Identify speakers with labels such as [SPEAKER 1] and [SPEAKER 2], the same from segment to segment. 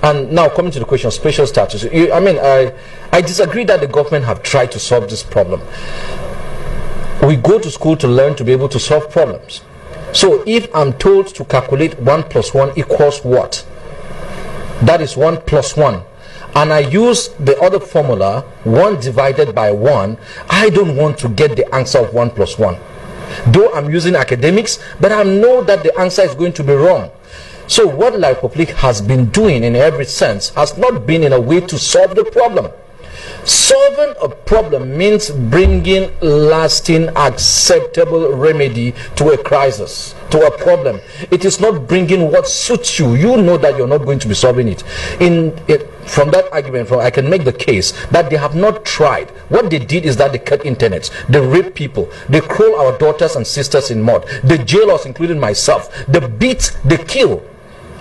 [SPEAKER 1] And now coming to the question of special status, I disagree that the government have tried to solve this problem. We go to school to learn to be able to solve problems. So if I'm told to calculate 1 + 1 = what? That is 1 + 1. And I use the other formula, 1 divided by 1, I don't want to get the answer of 1 + 1. Though I'm using academics, but I know that the answer is going to be wrong. So what La République has been doing in every sense has not been in a way to solve the problem. Solving a problem means bringing lasting, acceptable remedy to a crisis, to a problem. It is not bringing what suits you. You know that you're not going to be solving it. From that argument, I can make the case that they have not tried. What they did is that they cut internet, they rape people, they crawl our daughters and sisters in mud, they jail us, including myself, they beat, they kill.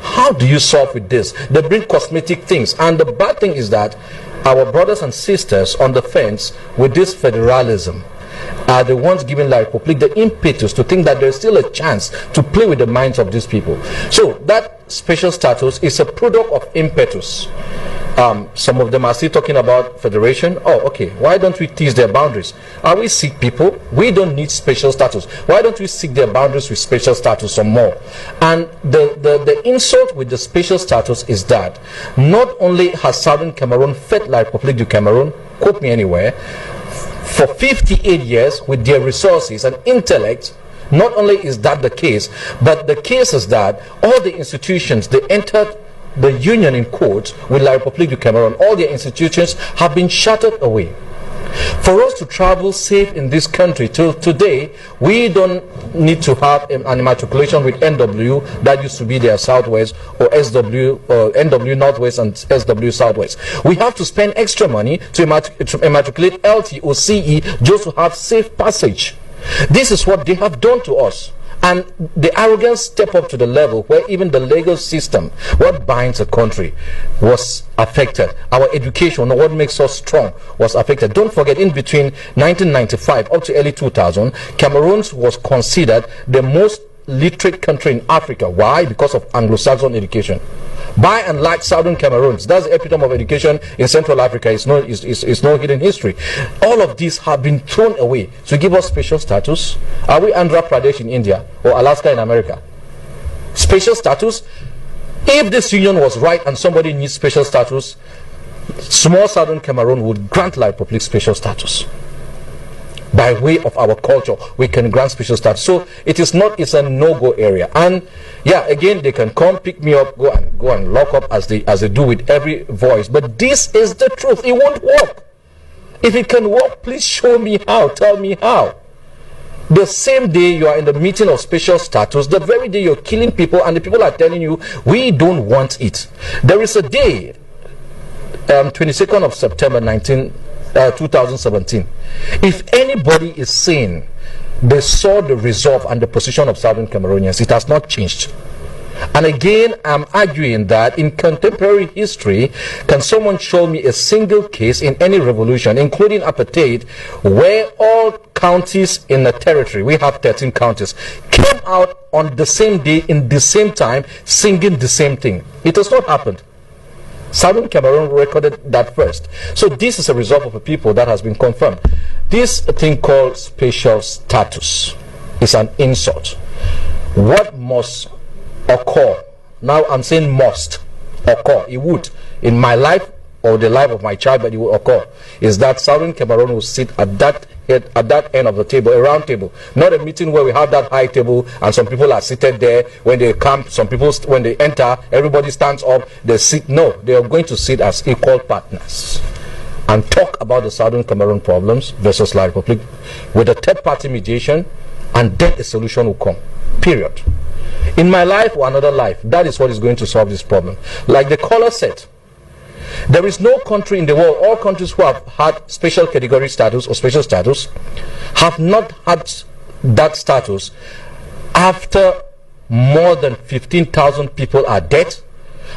[SPEAKER 1] How do you solve with this? They bring cosmetic things, and the bad thing is that our brothers and sisters on the fence with this federalism are the ones giving La République the impetus to think that there's still a chance to play with the minds of these people. So that special status is a product of impetus. Some of them are still talking about federation. Oh, okay, why don't we tease their boundaries? Are we sick people? We don't need special status. Why don't we seek their boundaries with special status some more? And the insult with the special status is that not only has Southern Cameroon fed La République du Cameroon, quote me anywhere, for 58 years with their resources and intellect. Not only is that the case, but the case is that all the institutions, they entered the union in quotes with La République du Cameroon, all their institutions have been shattered away. For us to travel safe in this country till today, we don't need to have an immatriculation with NW that used to be there Southwest, or SW, or NW Northwest and SW Southwest. We have to spend extra money to immatriculate LT or CE just to have safe passage. This is what they have done to us. And the arrogance step up to the level where even the legal system, what binds a country, was affected. Our education, what makes us strong, was affected. Don't forget, in between 1995 up to early 2000, Cameroon was considered the most literate country in Africa. Why? Because of Anglo-Saxon education. By and large, Southern Cameroons, that's the epitome of education in Central Africa. It's no hidden history. All of these have been thrown away to give us special status. Are we Andhra Pradesh in India or Alaska in America? Special status? If this union was right and somebody needs special status, small Southern Cameroon would grant La République special status. By way of our culture, we can grant special status. So it's a no-go area. And yeah, again, they can come pick me up, go and lock up as they do with every voice. But this is the truth. It won't work. If it can work, please show me how. Tell me how. The same day you are in the meeting of special status, the very day you're killing people, and the people are telling you, we don't want it. There is a day, 22nd of September 2017. If anybody is saying they saw the resolve and the position of Southern Cameroonians, it has not changed. And again, I'm arguing that in contemporary history, can someone show me a single case in any revolution, including apartheid, where all counties in the territory, we have 13 counties, came out on the same day, in the same time, singing the same thing? It has not happened. Southern Cameroon recorded that first. So this is a result of a people that has been confirmed. This thing called special status is an insult. What must occur? Now I'm saying must occur. It would. In my life or the life of my child, but it will occur. Is that Southern Cameroon will sit at that end of the table, a round table, not a meeting where we have that high table and some people are seated there. When they camp, some people, when they enter, everybody stands up, they sit. No, they are going to sit as equal partners and talk about the Southern Cameroon problems versus La République with a third-party mediation, and then a solution will come, period. In my life or another life, that is what is going to solve this problem. Like the caller said, there is no country in the world, all countries who have had special category status or special status have not had that status after more than 15,000 people are dead,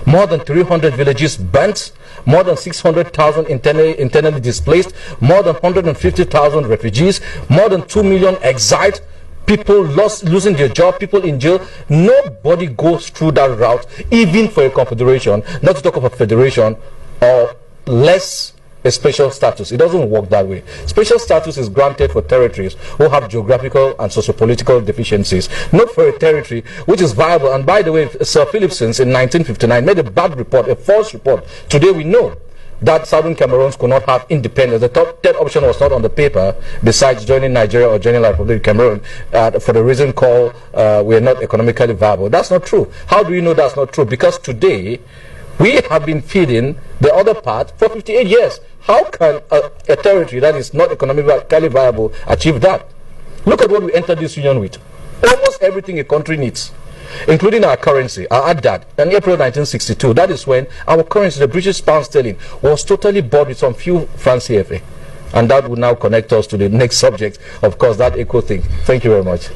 [SPEAKER 1] more than 300 villages burnt, more than 600,000 internally displaced, more than 150,000 refugees, more than 2 million exiled, people losing their job, people in jail. Nobody goes through that route, even for a confederation, not to talk of a federation, or less a special status. It doesn't work that way. Special status is granted for territories who have geographical and socio-political deficiencies, not for a territory which is viable. And by the way, Sir Philipsons in 1959 made a bad report, a false report. Today we know that Southern Cameroons could not have independence. The third option was not on the paper, besides joining Nigeria or joining the Republic of Cameroon, for the reason called we are not economically viable. That's not true. How do you know that's not true? Because today we have been feeding the other part for 58 years. How can a territory that is not economically viable achieve that? Look at what we entered this union with. Almost everything a country needs, including our currency, our ADAD. In April 1962, that is when our currency, the British pound sterling, was totally bought with some few francs CFA. And that would now connect us to the next subject, of course, that eco thing. Thank you very much.